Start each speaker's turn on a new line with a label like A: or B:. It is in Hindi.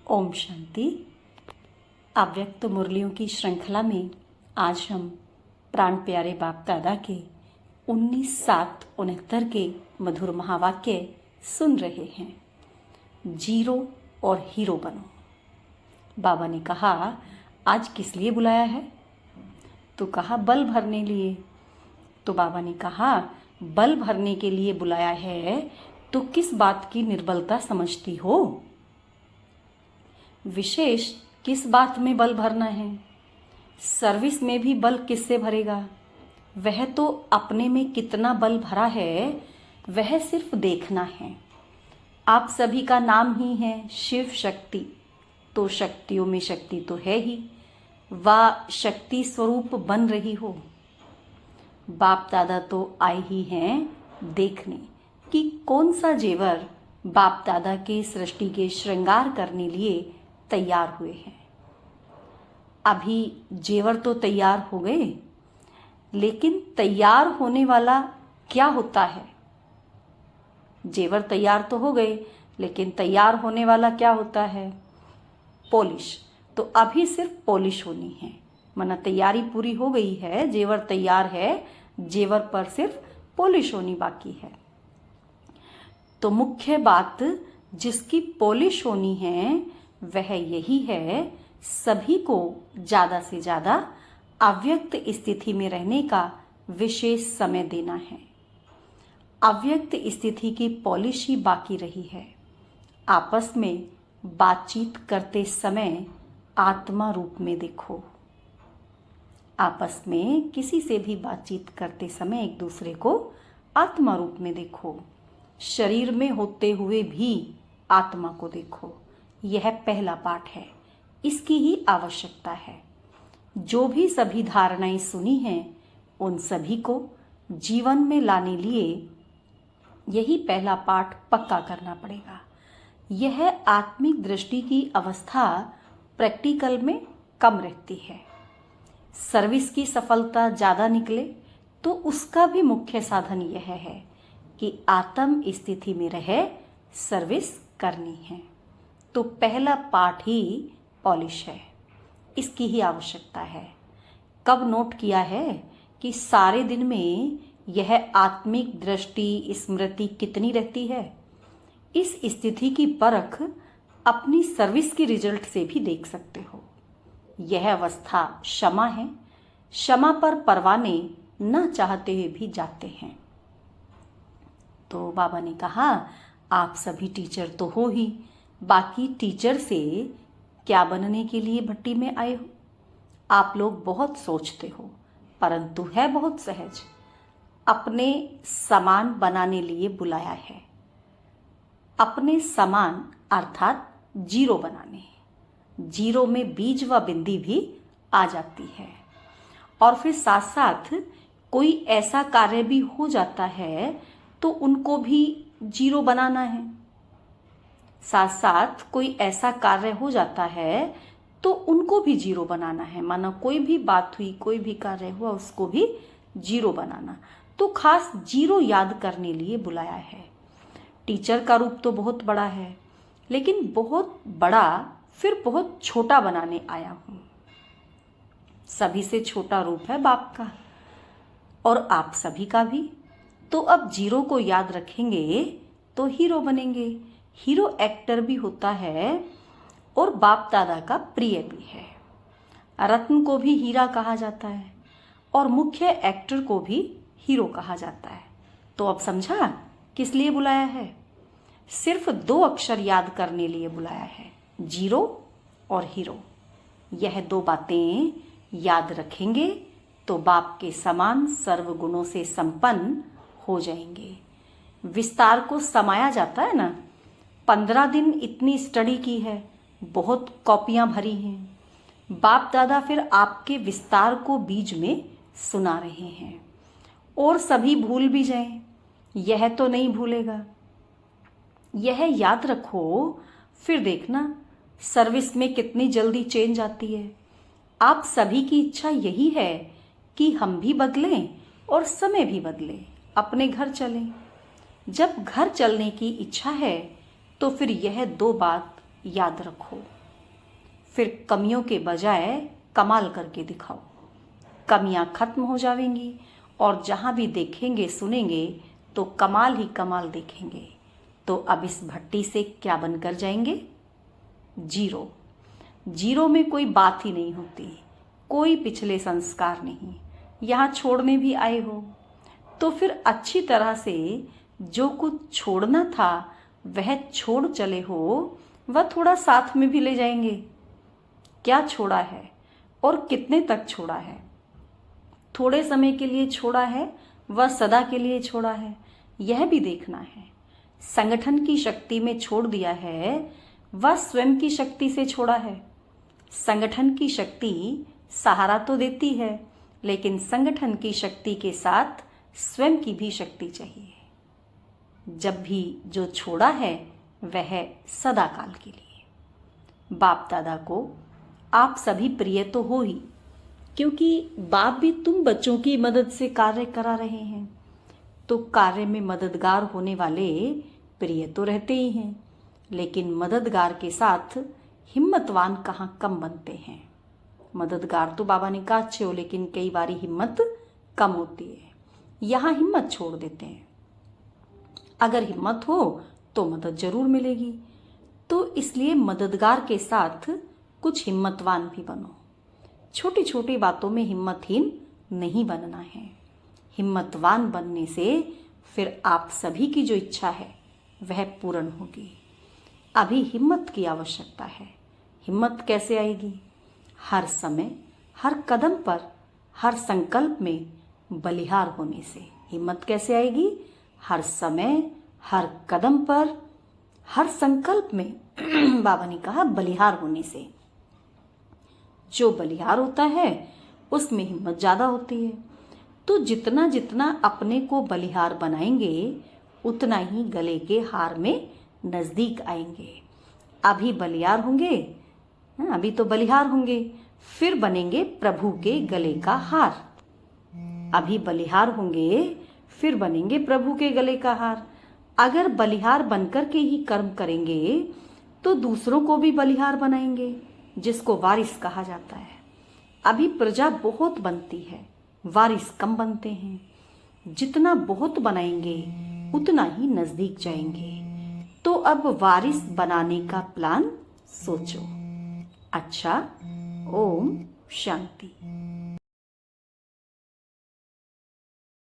A: ओम शांति। अव्यक्त मुरलियों की श्रृंखला में आज हम प्राण प्यारे बाप दादा के 19/7/69 के मधुर महावाक्य सुन रहे हैं। जीरो और हीरो बनो। बाबा ने कहा, आज किस लिए बुलाया है? तो कहा, बल भरने लिए। तो बाबा ने कहा, बल भरने के लिए बुलाया है तो किस बात की निर्बलता समझती हो? विशेष किस बात में बल भरना है? सर्विस में भी बल किससे भरेगा? वह तो अपने में कितना बल भरा है वह सिर्फ देखना है। आप सभी का नाम ही है शिव शक्ति, तो शक्तियों में शक्ति तो है ही। वाह शक्ति स्वरूप बन रही हो। बाप दादा तो आए ही हैं देखने कि कौन सा जेवर बाप दादा के सृष्टि के श्रृंगार करने लिए तैयार हुए हैं। अभी जेवर तो तैयार हो गए, लेकिन तैयार होने वाला क्या होता है? जेवर तैयार तो हो गए, लेकिन तैयार होने वाला क्या होता है? पॉलिश। तो अभी सिर्फ पॉलिश होनी है, माना तैयारी पूरी हो गई है, जेवर तैयार है, जेवर पर सिर्फ पॉलिश होनी बाकी है। तो मुख्य बात जिसकी पॉलिश होनी है वह यही है, सभी को ज़्यादा से ज़्यादा अव्यक्त स्थिति में रहने का विशेष समय देना है। अव्यक्त स्थिति की पॉलिश ही बाकी रही है। आपस में बातचीत करते समय आत्मा रूप में देखो। आपस में किसी से भी बातचीत करते समय एक दूसरे को आत्मा रूप में देखो। शरीर में होते हुए भी आत्मा को देखो। यह पहला पाठ है, इसकी ही आवश्यकता है। जो भी सभी धारणाएं सुनी हैं उन सभी को जीवन में लाने लिए यही पहला पाठ पक्का करना पड़ेगा। यह आत्मिक दृष्टि की अवस्था प्रैक्टिकल में कम रहती है। सर्विस की सफलता ज़्यादा निकले तो उसका भी मुख्य साधन यह है कि आत्म स्थिति में रहे सर्विस करनी है। तो पहला पाठ ही पॉलिश है, इसकी ही आवश्यकता है। कब नोट किया है कि सारे दिन में यह आत्मिक दृष्टि स्मृति कितनी रहती है? इस स्थिति की परख अपनी सर्विस की रिजल्ट से भी देख सकते हो। यह अवस्था क्षमा है। क्षमा पर परवाने न चाहते हुए भी जाते हैं। तो बाबा ने कहा, आप सभी टीचर तो हो ही, बाकी टीचर से क्या बनने के लिए भट्टी में आए हो? आप लोग बहुत सोचते हो, परंतु है बहुत सहज। अपने समान बनाने लिए बुलाया है। अपने समान अर्थात जीरो बनाने। जीरो में बीज व बिंदी भी आ जाती है। और फिर साथ साथ कोई ऐसा कार्य भी हो जाता है तो उनको भी जीरो बनाना है। साथ साथ कोई ऐसा कार्य हो जाता है तो उनको भी जीरो बनाना है। माना कोई भी बात हुई, कोई भी कार्य हुआ, उसको भी जीरो बनाना। तो खास जीरो याद करने लिए बुलाया है। टीचर का रूप तो बहुत बड़ा है, लेकिन बहुत बड़ा फिर बहुत छोटा बनाने आया हूँ। सभी से छोटा रूप है बाप का और आप सभी का भी। तो अब जीरो को याद रखेंगे तो हीरो बनेंगे। हीरो एक्टर भी होता है और बाप दादा का प्रिय भी है। रत्न को भी हीरा कहा जाता है और मुख्य एक्टर को भी हीरो कहा जाता है। तो अब समझा किस लिए बुलाया है? सिर्फ 2 अक्षर याद करने लिए बुलाया है, जीरो और हीरो। यह 2 बातें याद रखेंगे तो बाप के समान सर्व गुणों से संपन्न हो जाएंगे। विस्तार को समाया जाता है ना। 15 दिन इतनी स्टडी की है, बहुत कॉपियां भरी हैं। बाप दादा फिर आपके विस्तार को बीज में सुना रहे हैं। और सभी भूल भी जाएं, यह तो नहीं भूलेगा। यह याद रखो, फिर देखना सर्विस में कितनी जल्दी चेंज आती है। आप सभी की इच्छा यही है कि हम भी बदलें और समय भी बदले, अपने घर चलें। जब घर चलने की इच्छा है तो फिर यह 2 बात याद रखो। फिर कमियों के बजाय कमाल करके दिखाओ। कमियां खत्म हो जाएंगी और जहां भी देखेंगे सुनेंगे तो कमाल ही कमाल देखेंगे। तो अब इस भट्टी से क्या बनकर जाएंगे? जीरो। जीरो में कोई बात ही नहीं होती, कोई पिछले संस्कार नहीं। यहाँ छोड़ने भी आए हो तो फिर अच्छी तरह से जो कुछ छोड़ना था वह छोड़ चले हो, वह थोड़ा साथ में भी ले जाएंगे। क्या छोड़ा है और कितने तक छोड़ा है? थोड़े समय के लिए छोड़ा है वह सदा के लिए छोड़ा है, यह भी देखना है। संगठन की शक्ति में छोड़ दिया है वह स्वयं की शक्ति से छोड़ा है। संगठन की शक्ति सहारा तो देती है, लेकिन संगठन की शक्ति के साथ स्वयं की भी शक्ति चाहिए। जब भी जो छोड़ा है वह सदा काल के लिए। बाप दादा को आप सभी प्रिय तो हो ही, क्योंकि बाप भी तुम बच्चों की मदद से कार्य करा रहे हैं, तो कार्य में मददगार होने वाले प्रिय तो रहते ही हैं। लेकिन मददगार के साथ हिम्मतवान कहाँ कम बनते हैं। मददगार तो बाबा ने कहा अच्छे हो, लेकिन कई बारी हिम्मत कम होती है। यहाँ हिम्मत छोड़ देते हैं। अगर हिम्मत हो तो मदद जरूर मिलेगी, तो इसलिए मददगार के साथ कुछ हिम्मतवान भी बनो। छोटी छोटी बातों में हिम्मतहीन नहीं बनना है। हिम्मतवान बनने से फिर आप सभी की जो इच्छा है वह पूर्ण होगी। अभी हिम्मत की आवश्यकता है। हिम्मत कैसे आएगी? हर समय, हर कदम पर, हर संकल्प में बलिहार होने से। हिम्मत कैसे आएगी? हर समय, हर कदम पर, हर संकल्प में बाबा ने कहा बलिहार होने से। जो बलिहार होता है उसमें हिम्मत ज्यादा होती है। तो जितना जितना अपने को बलिहार बनाएंगे उतना ही गले के हार में नजदीक आएंगे। अभी बलिहार होंगे, अभी तो बलिहार होंगे, फिर बनेंगे प्रभु के गले का हार। अभी बलिहार होंगे, फिर बनेंगे प्रभु के गले का हार। अगर बलिहार बनकर के ही कर्म करेंगे तो दूसरों को भी बलिहार बनाएंगे, जिसको वारिस कहा जाता है। अभी प्रजा बहुत बनती है, वारिस कम बनते हैं। जितना बहुत बनाएंगे उतना ही नजदीक जाएंगे। तो अब वारिस बनाने का प्लान सोचो। अच्छा, ओम शांति।